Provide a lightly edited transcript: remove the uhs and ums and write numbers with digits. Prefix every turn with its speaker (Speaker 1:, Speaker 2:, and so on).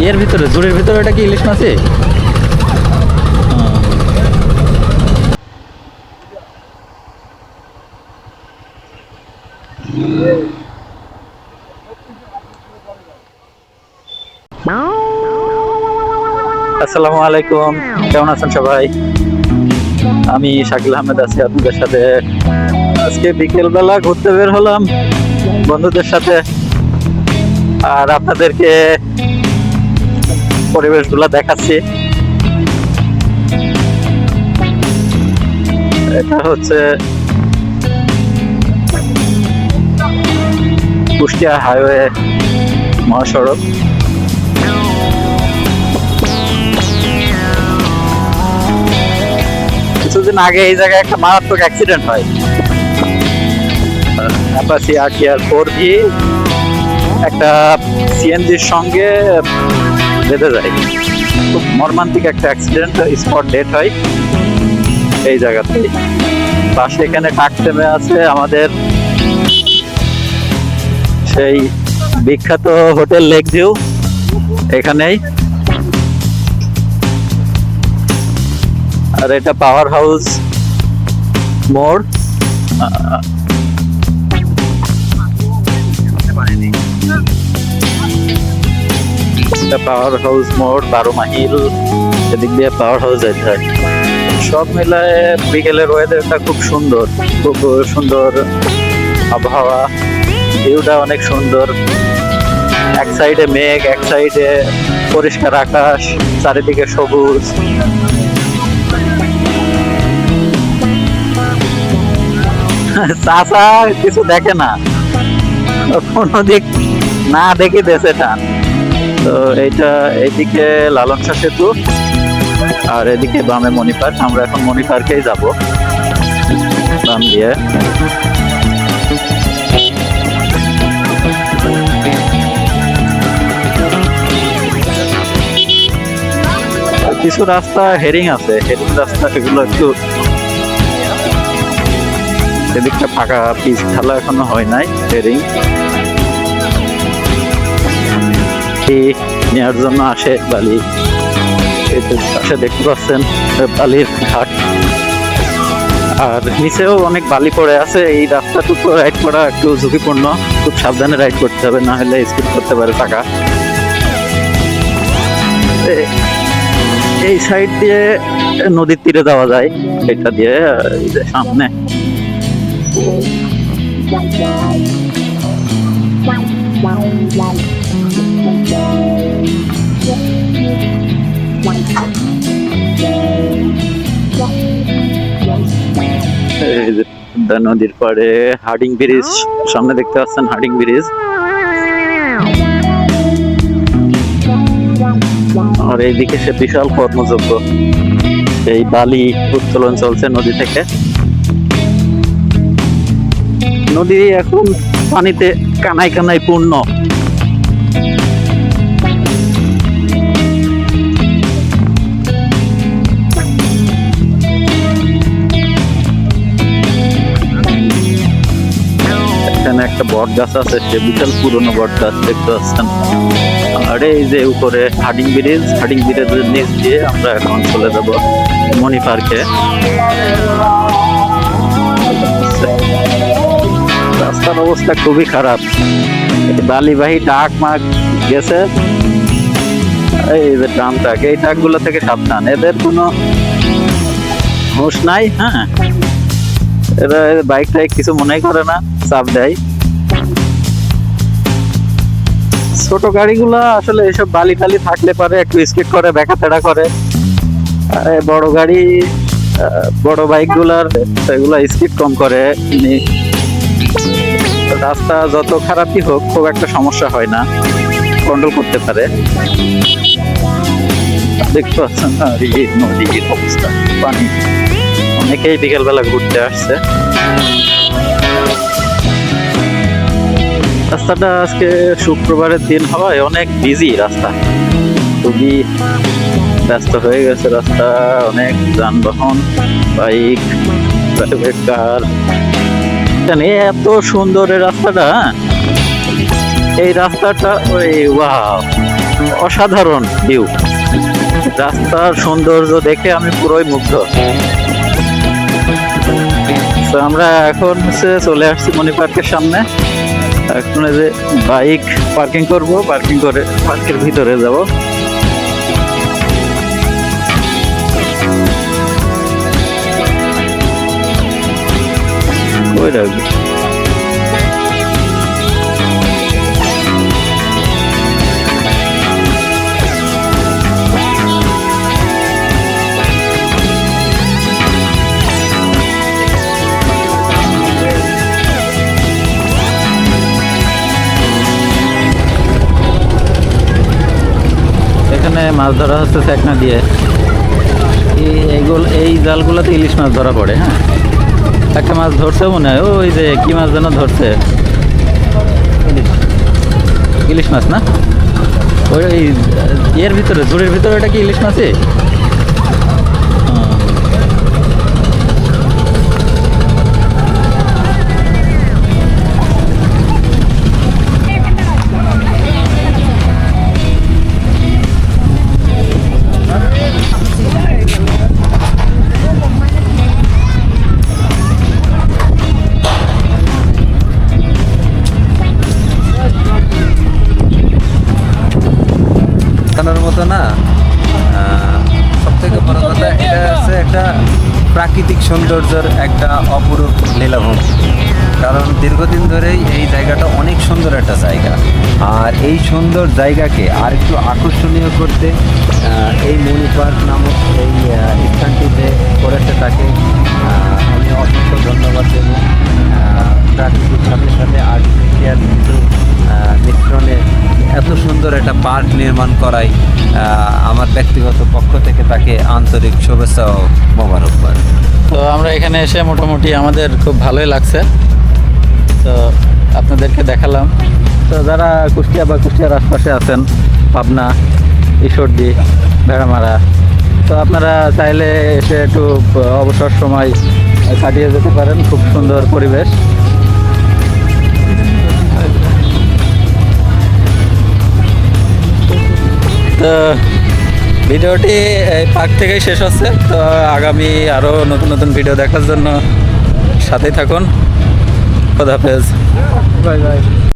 Speaker 1: এর ভিতরে জোরের ভিতরে এটা কি ইলিশ মাছই? আসসালামু আলাইকুম, কেমন আছেন সবাই? আমি শাকিল আহমেদ আছি আপনাদের সাথে। আজকে বিকেল বেলা ঘুরতে বের হলাম বন্ধুদের সাথে, আর আপনাদেরকে পরিবেশগুলো দেখাচ্ছি। এটা হচ্ছে কুষ্টিয়া হাইওয়ে মহাসড়ক। কিছুদিন আগে এই জায়গায় একটা মারাত্মক অ্যাক্সিডেন্ট হয়। অ্যাপাচি আরটিআর 4V একটা সিএনজির সঙ্গে বেঁধে যায়। খুব মর্মান্তিক একটা অ্যাক্সিডেন্ট, স্পট ডেথ হয় এই জায়গাতেই। পাশে এখানে ট্রাক থেমে আছে আমাদের সেই বিখ্যাত হোটেল লেক ভিউ, এখানেই। আর এটা পাওয়ার হাউস মোড়। এটা পাওয়ার হাউস মোড়, 12 মাইল এদিক দিয়ে পাওয়ার হাউস যেতে হয়। সব মিলায় বিকেলের ওয়েদারটা খুব সুন্দর, খুব সুন্দর আবহাওয়া, ভিউটা অনেক সুন্দর। এক সাইডে মেঘ, এক সাইডে পরিষ্কার আকাশ, চারিদিকে সবুজ। চাচা কিছু দেখে না, কোনো দিক না দেখি দেশে টান। তো এইটা এদিকে লালন শাহ সেতু, আর এদিকে বামে মণি পার্ক। আমরা এখন মণি পার্কেই যাব বাম দিয়ে। কিছু রাস্তা হেরিং আছে, হেরিং রাস্তা, এগুলো একটু এদিকটা ফাঁকা, পিচ ঢালা এখনো হয় নাই। হেরিং নেওয়ার জন্য আসে বালি, পাশে দেখতে পাচ্ছেন বালির ঘাট, আর নিচেও অনেক বালি পড়ে আছে। এই রাস্তাটুকু রাইড করা একটু ঝুঁকিপূর্ণ, খুব সাবধানে রাইড করতে হবে, না হলে স্কিড করতে পারে চাকা। এই সাইড দিয়ে নদীর তীরে যাওয়া যায়, এটা দিয়ে সামনে। নদীর পাড়ে হার্ডিং ব্রিজ, সামনে দেখতে পাচ্ছেন হার্ডিং ব্রিজ। আর এইদিকে সে বিশাল কর্মযোগ্য, এই বালি উত্তোলন চলছে নদী থেকে। নদী এখন পানিতে কানায় কানায় পূর্ণ। এখানে একটা বট গাছ আছে, সে বিশাল পুরনো বট গাছ দেখতে পাচ্ছেন। আর এই যে উপরে হার্ডিং ব্রিজ, হার্ডিং ব্রিজের নিচ দিয়ে আমরা এখন চলে যাব মণি পার্কে। রাস্তার অবস্থা খুবই খারাপ, বালিবাহী ট্রাক মাক গেছে। এই যে ড্রাম ট্রাক, এই ট্রাক গুলো থেকে সাবধান, এদের কোনো হুঁশ নাই। হ্যাঁ, এরা বাইক টাইক কিছু মনে করে না, চাপ দেয়। ছোট গাড়িগুলা আসলে এসব বালি টালি থাকলে পারে একটু স্কিড করে, ব্যাকাতেড়া করে। বড় গাড়ি, বড় বাইক গুলার এগুলা স্কিড কম করে। রাস্তা যত খারাপই হোক খুব একটা সমস্যা হয় না, কন্ট্রোল করতে পারে। দেখতে পাচ্ছেন নদীর অবস্থা, পানি। অনেকেই বিকেল বেলা ঘুরতে আসছে। রাস্তাটা আজকে শুক্রবারের দিন হওয়ায় অনেক বিজি রাস্তা, খুবই ব্যস্ত হয়ে গেছে রাস্তা। অনেক যানবাহন, বাইক, প্রাইভেট কার। এত সুন্দর এই রাস্তাটা, এই রাস্তাটা, ওই ওয়াও, অসাধারণ ভিউ। রাস্তার সৌন্দর্য দেখে আমি পুরোই মুগ্ধ। তো আমরা এখন চলে আসছি মনি পার্কের সামনে। এখন এই যে বাইক পার্কিং করব, পার্কিং করে পার্কের ভিতরে যাব। ওই রাখবো। এখানে মাছ ধরা হচ্ছে চেকনা দিয়ে। এই জালগুলোতে ইলিশ মাছ ধরা পড়ে। হ্যাঁ, একটা মাছ ধরছে মনে হয়, ওই যে কি মাছ যেন ধরছে, ইলিশ মাছ না? ওই এর ভিতরে, ঝুড়ির ভিতরে, ওটা কি ইলিশ মাছই?
Speaker 2: মতো না, সব থেকে বড় কথা এটা হচ্ছে একটা প্রাকৃতিক সৌন্দর্যের একটা অপরূপ লীলাভূমি। কারণ দীর্ঘদিন ধরেই এই জায়গাটা অনেক সুন্দর একটা জায়গা, আর এই সুন্দর জায়গাকে আর একটু আকর্ষণীয় করতে এই মনি পার্ক নামক এই স্থানটিতে করেছে তাকে আমি অসংখ্য ধন্যবাদ দেব। প্রাকৃতিক সাথে সাথে আর্টিফিশিয়াল কিছু মিশ্রণে এত সুন্দর একটা পার্ক নির্মাণ করাই আমার ব্যক্তিগত পক্ষ থেকে তাকে আন্তরিক শুভেচ্ছা ও মোবারকবাদ।
Speaker 1: তো আমরা এখানে এসে মোটামুটি আমাদের খুব ভালোই লাগছে। তো আপনাদেরকে দেখালাম। তো যারা কুষ্টিয়া বা কুষ্টিয়ার আশপাশে আছেন, পাবনা, ঈশ্বরদী, ভেড়ামারা, তো আপনারা চাইলে এসে একটু অবসর সময় কাটিয়ে যেতে পারেন। খুব সুন্দর পরিবেশ। তো ভিডিওটি এই পার্ক থেকেই শেষ হচ্ছে। তো আগামী আরও নতুন নতুন ভিডিও দেখার জন্য সাথেই থাকুন। খোদা হাফেজ।
Speaker 2: Bye bye.